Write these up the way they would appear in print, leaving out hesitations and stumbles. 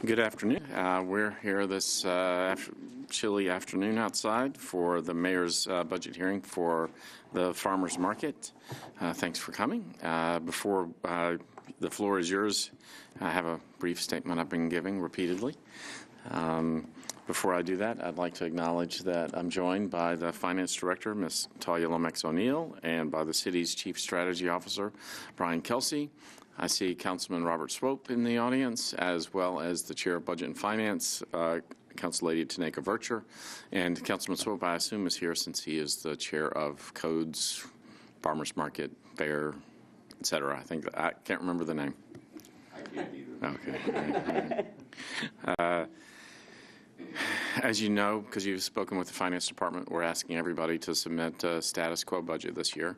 Good afternoon. We're here this chilly afternoon outside for the mayor's budget hearing for the farmers market. Thanks for coming. Before the floor is yours, I have a brief statement I've been giving repeatedly. Before I do that, I'd like to acknowledge that I'm joined by the Finance Director, Ms. Talia Lomax O'Neill, and by the city's Chief Strategy Officer, Brian Kelsey. I see Councilman Robert Swope in the audience, as well as the Chair of Budget and Finance, Council Lady Taneka Vercher. And Councilman Swope, I assume, is here since he is the Chair of Codes, Farmers Market, Fair, et cetera. I can't remember the name. I can't either. Okay. As you know, because you've spoken with the Finance Department, we're asking everybody to submit a status quo budget this year.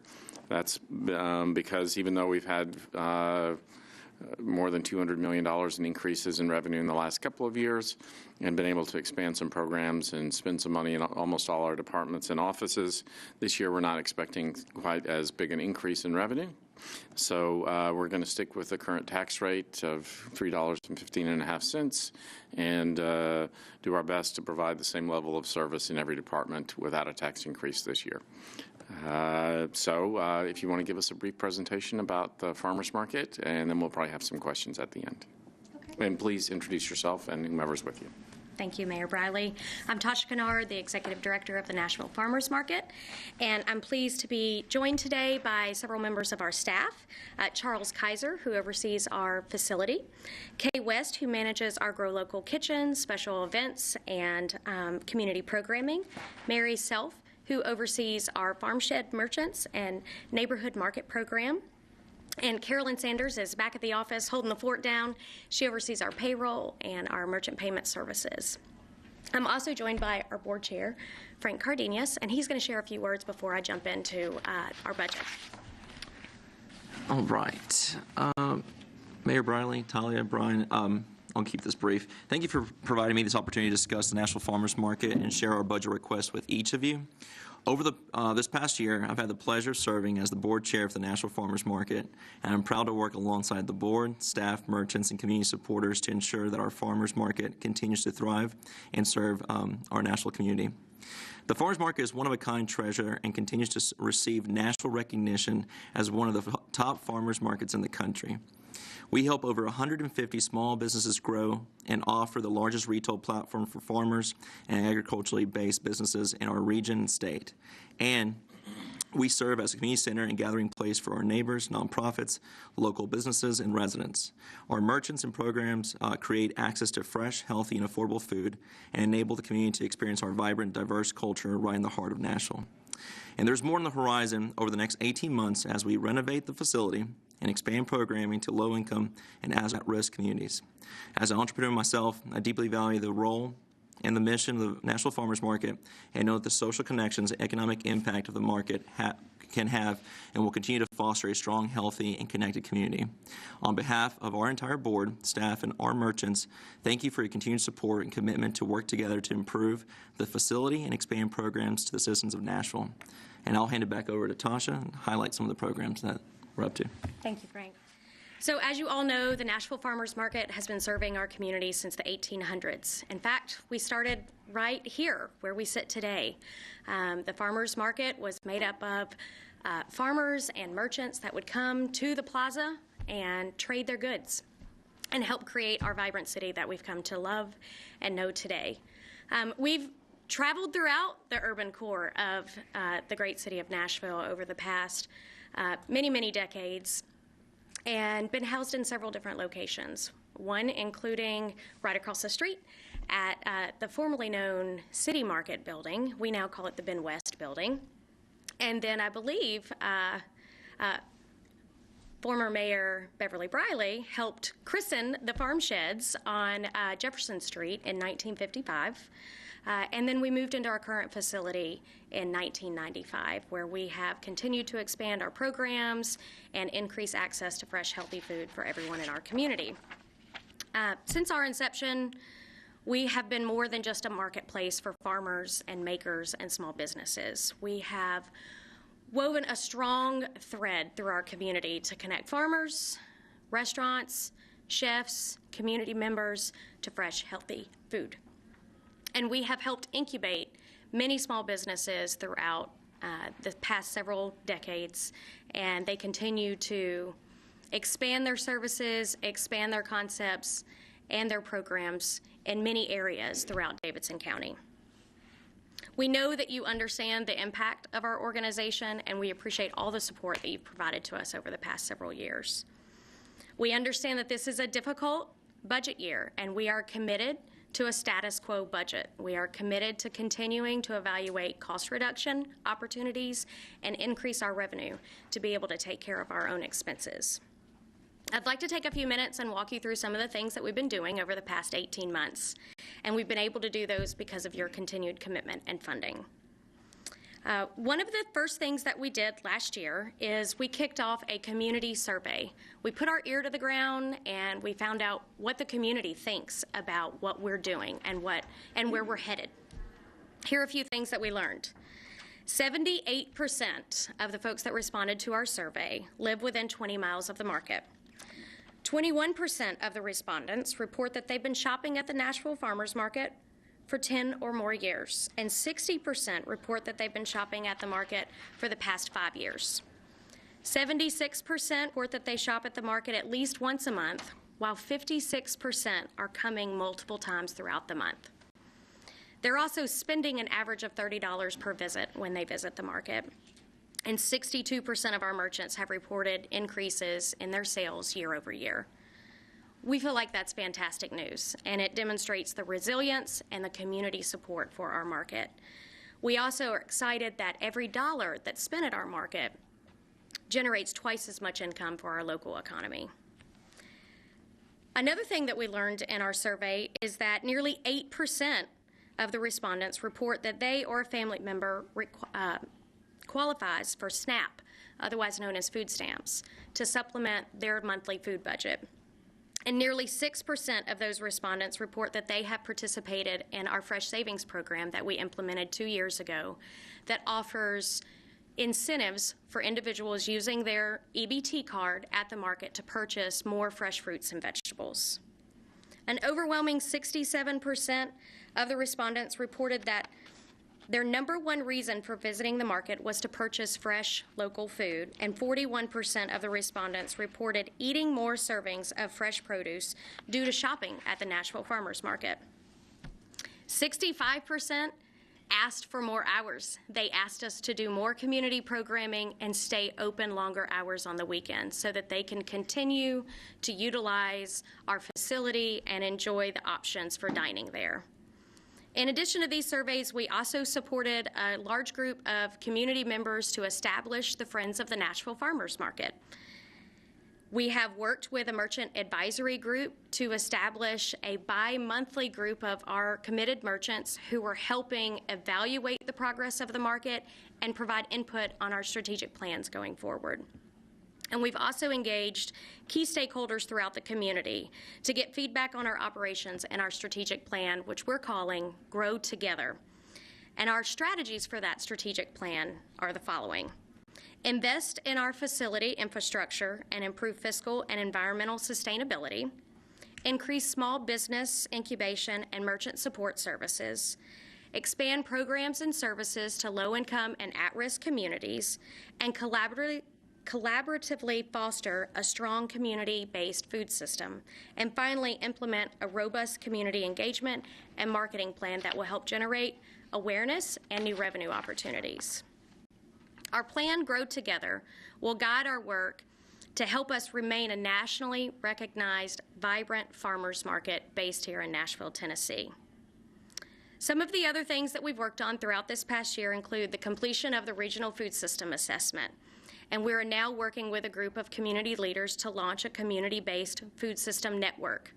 That's because even though we've had more than $200 million in increases in revenue in the last couple of years and been able to expand some programs and spend some money in almost all our departments and offices, this year we're not expecting quite as big an increase in revenue. So we're going to stick with the current tax rate of $3.15 and do our best to provide the same level of service in every department without a tax increase this year. So if you want to give us a brief presentation about the farmers market, and then we'll probably have some questions at the end. Okay. And please introduce yourself and whomever's with you. Thank you, Mayor Briley. I'm Tasha Kennard, the Executive Director of the Nashville Farmers Market, and I'm pleased to be joined today by several members of our staff. Charles Kaiser, who oversees our facility, Kay West, who manages our Grow Local kitchens, special events, and community programming, Mary Self, who oversees our farm shed merchants and neighborhood market program. And Carolyn Sanders is back at the office holding the fort down. She oversees our payroll and our merchant payment services. I'm also joined by our board chair, Frank Cardenas, and he's going to share a few words before I jump into our budget. All right. Mayor Briley, Talia, Brian, I'll keep this brief. Thank you for providing me this opportunity to discuss the Nashville Farmers Market and share our budget requests with each of you. Over this past year, I've had the pleasure of serving as the board chair of the Nashville Farmers Market, and I'm proud to work alongside the board, staff, merchants, and community supporters to ensure that our farmers market continues to thrive and serve our Nashville community. The farmers market is one of a kind treasure and continues to receive national recognition as one of the top farmers markets in the country. We help over 150 small businesses grow and offer the largest retail platform for farmers and agriculturally based businesses in our region and state. And we serve as a community center and gathering place for our neighbors, nonprofits, local businesses, and residents. Our merchants and programs create access to fresh, healthy, and affordable food and enable the community to experience our vibrant, diverse culture right in the heart of Nashville. And there's more on the horizon over the next 18 months as we renovate the facility and expand programming to low-income and at-risk communities. As an entrepreneur myself, I deeply value the role and the mission of the Nashville Farmers Market and know that the social connections and economic impact of the market can have and will continue to foster a strong, healthy, and connected community. On behalf of our entire board, staff, and our merchants, thank you for your continued support and commitment to work together to improve the facility and expand programs to the citizens of Nashville. And I'll hand it back over to Tasha and highlight some of the programs that we're up to. Thank you, Frank. So as you all know, the Nashville Farmers Market has been serving our community since the 1800s. In fact, we started right here where we sit today. The Farmers Market was made up of farmers and merchants that would come to the plaza and trade their goods and help create our vibrant city that we've come to love and know today. We've traveled throughout the urban core of the great city of Nashville over the past many, many decades, and been housed in several different locations, one including right across the street at the formerly known City Market building. We now call it the Ben West building. And then I believe former Mayor Beverly Briley helped christen the farm sheds on Jefferson Street in 1955. And then we moved into our current facility in 1995, where we have continued to expand our programs and increase access to fresh, healthy food for everyone in our community. Since our inception, we have been more than just a marketplace for farmers and makers and small businesses. We have woven a strong thread through our community to connect farmers, restaurants, chefs, community members, to fresh, healthy food. And we have helped incubate many small businesses throughout the past several decades, and they continue to expand their services, expand their concepts, and their programs in many areas throughout Davidson County. We know that you understand the impact of our organization, and we appreciate all the support that you've provided to us over the past several years. We understand that this is a difficult budget year, and we are committed to a status quo budget. We are committed to continuing to evaluate cost reduction opportunities and increase our revenue to be able to take care of our own expenses. I'd like to take a few minutes and walk you through some of the things that we've been doing over the past 18 months. And we've been able to do those because of your continued commitment and funding. One of the first things that we did last year is we kicked off a community survey. We put our ear to the ground and we found out what the community thinks about what we're doing and where we're headed. Here are a few things that we learned. 78% of the folks that responded to our survey live within 20 miles of the market. 21% of the respondents report that they've been shopping at the Nashville Farmers Market for 10 or more years, and 60% report that they've been shopping at the market for the past 5 years. 76% report that they shop at the market at least once a month, while 56% are coming multiple times throughout the month. They're also spending an average of $30 per visit when they visit the market, and 62% of our merchants have reported increases in their sales year over year. We feel like that's fantastic news, and it demonstrates the resilience and the community support for our market. We also are excited that every dollar that's spent at our market generates twice as much income for our local economy. Another thing that we learned in our survey is that nearly 8% of the respondents report that they or a family member qualifies for SNAP, otherwise known as food stamps, to supplement their monthly food budget. And nearly 6% of those respondents report that they have participated in our Fresh Savings program that we implemented 2 years ago that offers incentives for individuals using their EBT card at the market to purchase more fresh fruits and vegetables. An overwhelming 67% of the respondents reported that their number one reason for visiting the market was to purchase fresh, local food, and 41% of the respondents reported eating more servings of fresh produce due to shopping at the Nashville Farmers Market. 65% asked for more hours. They asked us to do more community programming and stay open longer hours on the weekends so that they can continue to utilize our facility and enjoy the options for dining there. In addition to these surveys, we also supported a large group of community members to establish the Friends of the Nashville Farmers Market. We have worked with a merchant advisory group to establish a bi-monthly group of our committed merchants who are helping evaluate the progress of the market and provide input on our strategic plans going forward. And we've also engaged key stakeholders throughout the community to get feedback on our operations and our strategic plan, which we're calling Grow Together. And our strategies for that strategic plan are the following. Invest in our facility infrastructure and improve fiscal and environmental sustainability. Increase small business incubation and merchant support services. Expand programs and services to low-income and at-risk communities. And collaboratively foster a strong community-based food system. And finally, implement a robust community engagement and marketing plan that will help generate awareness and new revenue opportunities. Our plan, Grow Together, will guide our work to help us remain a nationally recognized, vibrant farmers market based here in Nashville, Tennessee. Some of the other things that we've worked on throughout this past year include the completion of the Regional Food System Assessment. And we are now working with a group of community leaders to launch a community-based food system network.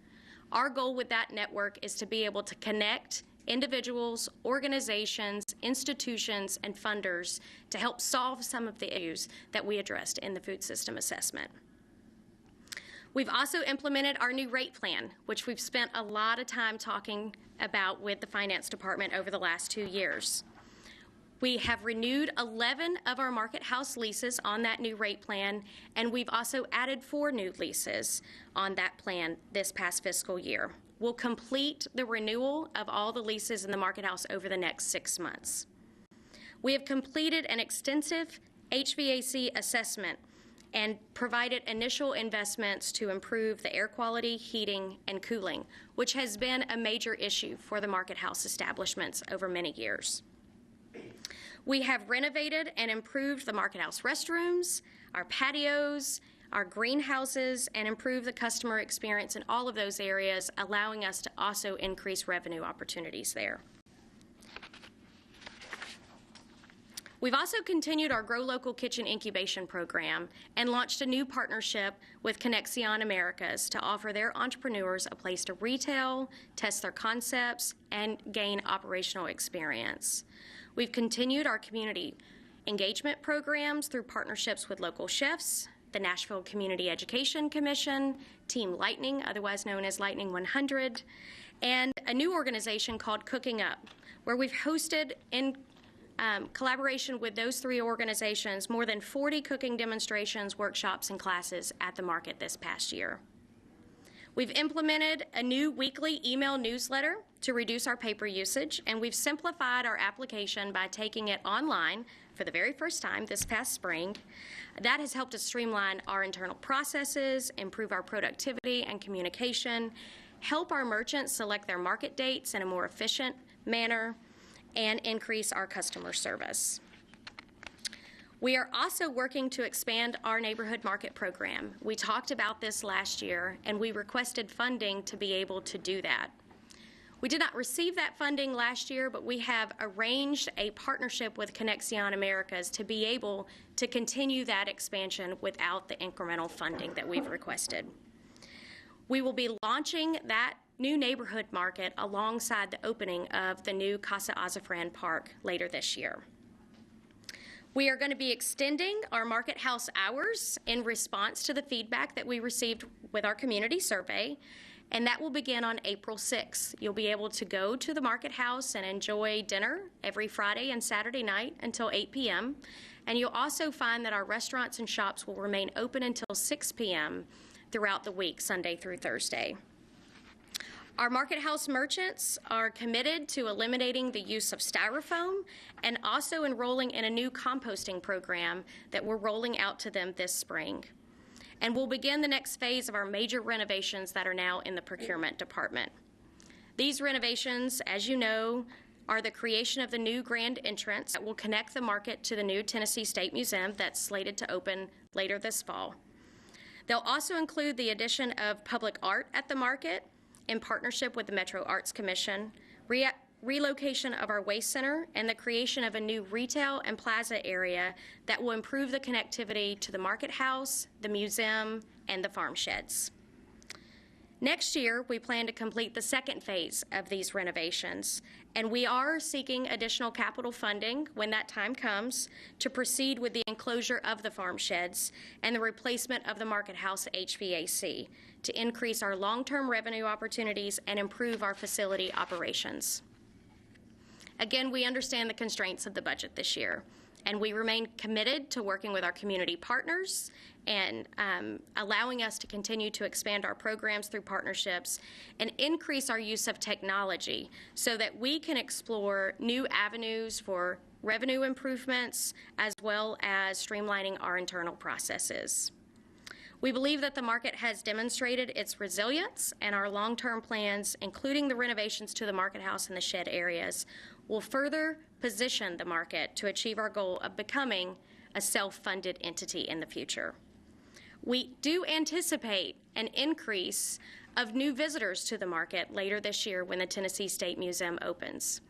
Our goal with that network is to be able to connect individuals, organizations, institutions, and funders to help solve some of the issues that we addressed in the food system assessment. We've also implemented our new rate plan, which we've spent a lot of time talking about with the Finance Department over the last 2 years. We have renewed 11 of our Market House leases on that new rate plan, and we've also added 4 new leases on that plan this past fiscal year. We'll complete the renewal of all the leases in the Market House over the next 6 months. We have completed an extensive HVAC assessment and provided initial investments to improve the air quality, heating, and cooling, which has been a major issue for the Market House establishments over many years. We have renovated and improved the Market House restrooms, our patios, our greenhouses, and improved the customer experience in all of those areas, allowing us to also increase revenue opportunities there. We've also continued our Grow Local Kitchen Incubation Program and launched a new partnership with Conexion Americas to offer their entrepreneurs a place to retail, test their concepts, and gain operational experience. We've continued our community engagement programs through partnerships with local chefs, the Nashville Community Education Commission, Team Lightning, otherwise known as Lightning 100, and a new organization called Cooking Up, where we've hosted in collaboration with those 3 organizations more than 40 cooking demonstrations, workshops, and classes at the market this past year. We've implemented a new weekly email newsletter to reduce our paper usage, and we've simplified our application by taking it online for the very first time this past spring. That has helped us streamline our internal processes, improve our productivity and communication, help our merchants select their market dates in a more efficient manner, and increase our customer service. We are also working to expand our neighborhood market program. We talked about this last year, and we requested funding to be able to do that. We did not receive that funding last year, but we have arranged a partnership with Conexion Americas to be able to continue that expansion without the incremental funding that we've requested. We will be launching that new neighborhood market alongside the opening of the new Casa Azafran Park later this year. We are going to be extending our Market House hours in response to the feedback that we received with our community survey, and that will begin on April 6th. You'll be able to go to the Market House and enjoy dinner every Friday and Saturday night until 8 p.m., and you'll also find that our restaurants and shops will remain open until 6 p.m. throughout the week, Sunday through Thursday. Our Market House merchants are committed to eliminating the use of styrofoam and also enrolling in a new composting program that we're rolling out to them this spring. And we'll begin the next phase of our major renovations that are now in the procurement department. These renovations, as you know, are the creation of the new grand entrance that will connect the market to the new Tennessee State Museum that's slated to open later this fall. They'll also include the addition of public art at the market, in partnership with the Metro Arts Commission, relocation of our waste center, and the creation of a new retail and plaza area that will improve the connectivity to the Market House, the museum, and the farm sheds. Next year, we plan to complete the second phase of these renovations, and we are seeking additional capital funding when that time comes to proceed with the enclosure of the farm sheds and the replacement of the Market House HVAC to increase our long-term revenue opportunities and improve our facility operations. Again, we understand the constraints of the budget this year, and we remain committed to working with our community partners and allowing us to continue to expand our programs through partnerships and increase our use of technology so that we can explore new avenues for revenue improvements as well as streamlining our internal processes. We believe that the market has demonstrated its resilience, and our long-term plans, including the renovations to the Market House and the shed areas, will further position the market to achieve our goal of becoming a self-funded entity in the future. We do anticipate an increase of new visitors to the market later this year when the Tennessee State Museum opens.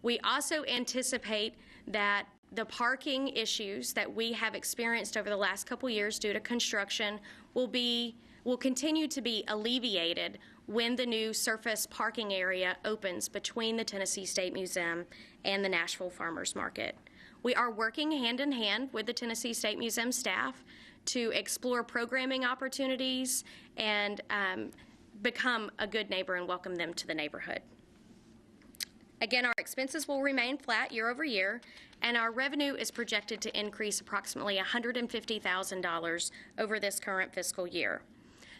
We also anticipate that the parking issues that we have experienced over the last couple years due to construction will continue to be alleviated when the new surface parking area opens between the Tennessee State Museum and the Nashville Farmers Market. We are working hand in hand with the Tennessee State Museum staff to explore programming opportunities and become a good neighbor and welcome them to the neighborhood. Again, our expenses will remain flat year over year, and our revenue is projected to increase approximately $150,000 over this current fiscal year.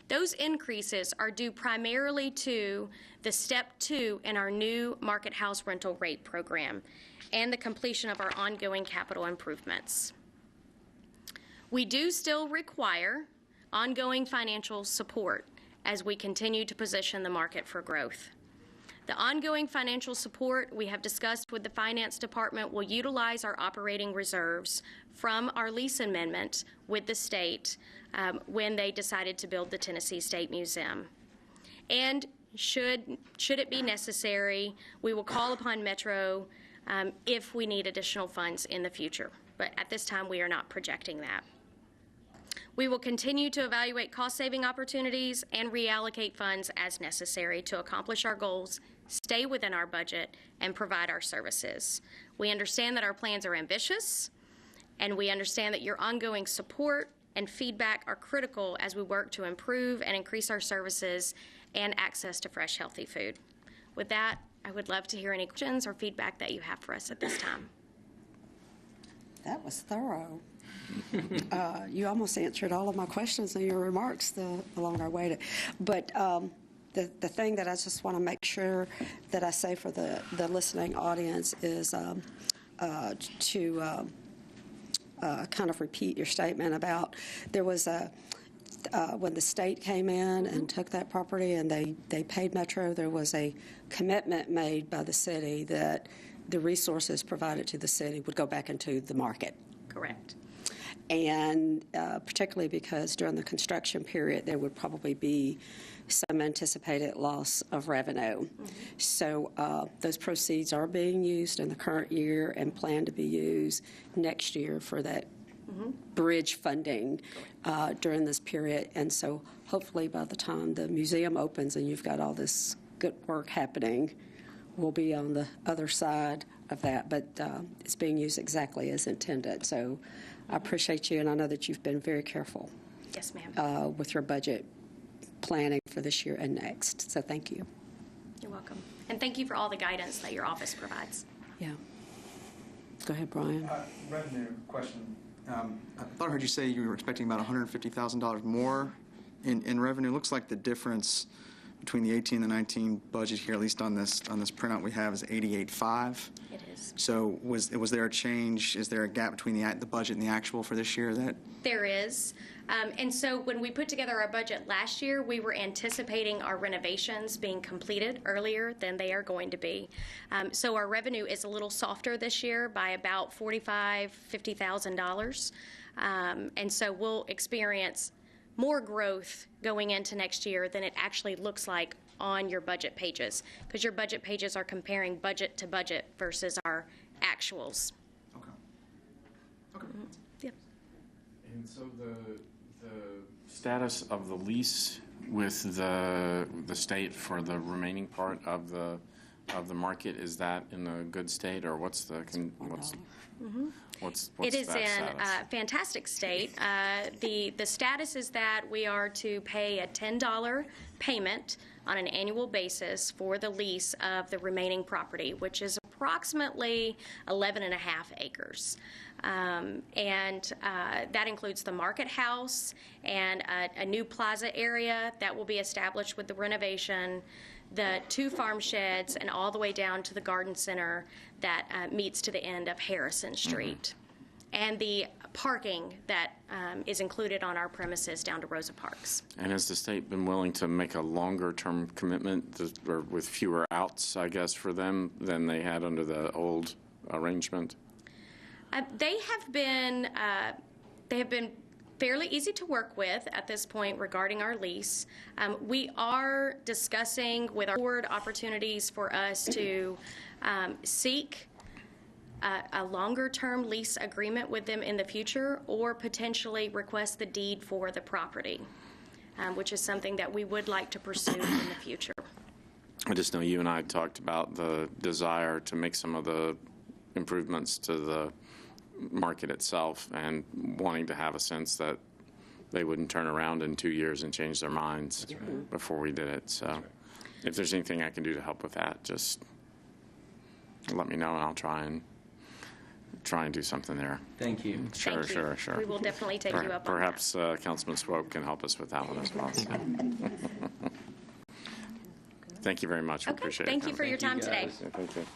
Those increases are due primarily to the Step 2 in our new market house rental rate program and the completion of our ongoing capital improvements. We do still require ongoing financial support as we continue to position the market for growth. The ongoing financial support we have discussed with the Finance Department will utilize our operating reserves from our lease amendment with the state when they decided to build the Tennessee State Museum. And should it be necessary, we will call upon Metro if we need additional funds in the future. But at this time, we are not projecting that. We will continue to evaluate cost-saving opportunities and reallocate funds as necessary to accomplish our goals, stay within our budget, and provide our services. We understand that our plans are ambitious, and we understand that your ongoing support and feedback are critical as we work to improve and increase our services and access to fresh, healthy food. With that, I would love to hear any questions or feedback that you have for us at this time. That was thorough. You almost answered all of my questions in your remarks the longer I waited. But the thing that I just want to make sure that I say for the listening audience is to kind of repeat your statement about there was when the state came in and took that property and they paid Metro, there was a commitment made by the city that the resources provided to the city would go back into the market. Correct. And particularly because during the construction period, there would probably be some anticipated loss of revenue. Mm-hmm. So those proceeds are being used in the current year and plan to be used next year for that bridge funding during this period. And so hopefully by the time the museum opens and you've got all this good work happening, we'll be on the other side of that. But it's being used exactly as intended. So I appreciate you, and I know that you've been very careful. Yes, ma'am. With your budget planning for this year and next. So thank you. You're welcome. And thank you for all the guidance that your office provides. Yeah. Go ahead, Brian. Revenue question. I thought I heard you say you were expecting about $150,000 more in revenue. Looks like the difference between the 18 and the 19 budget here, at least on this printout we have, is 88.5. It is. So was there a change? Is there a gap between the budget and the actual for this year? There is. And so when we put together our budget last year, we were anticipating our renovations being completed earlier than they are going to be. So our revenue is a little softer this year by about $50,000. And so we'll experience more growth going into next year than it actually looks like on your budget pages, because your budget pages are comparing budget to budget versus our actuals. Okay. Okay. Mm-hmm. Yep. And so the status of the lease with the state for the remaining part of the market, is that in a good state, or what's It is that in status? fantastic state. The status is that we are to pay a $10 payment on an annual basis for the lease of the remaining property, which is approximately 11.5 acres. And that includes the market house and a new plaza area that will be established with the renovation, the 2 farm sheds, and all the way down to the garden center that meets to the end of Harrison Street, and the parking that is included on our premises down to Rosa Parks. And has the state been willing to make a longer-term commitment or with fewer outs, I guess, for them than they had under the old arrangement? They have been fairly easy to work with at this point regarding our lease. We are discussing with our board opportunities for us to seek a longer-term lease agreement with them in the future, or potentially request the deed for the property, which is something that we would like to pursue in the future. I just know you and I talked about the desire to make some of the improvements to the market itself, and wanting to have a sense that they wouldn't turn around in 2 years and change their minds before we did it. So if there's anything I can do to help with that, just let me know, and I'll try and do something there. Thank you. Sure, Thank you. sure, sure. We will definitely take you up on that. Perhaps Councilman Swope can help us with that one as well. So. Thank you very much. We Okay, appreciate it. thank you for your time today. Yeah, thank you.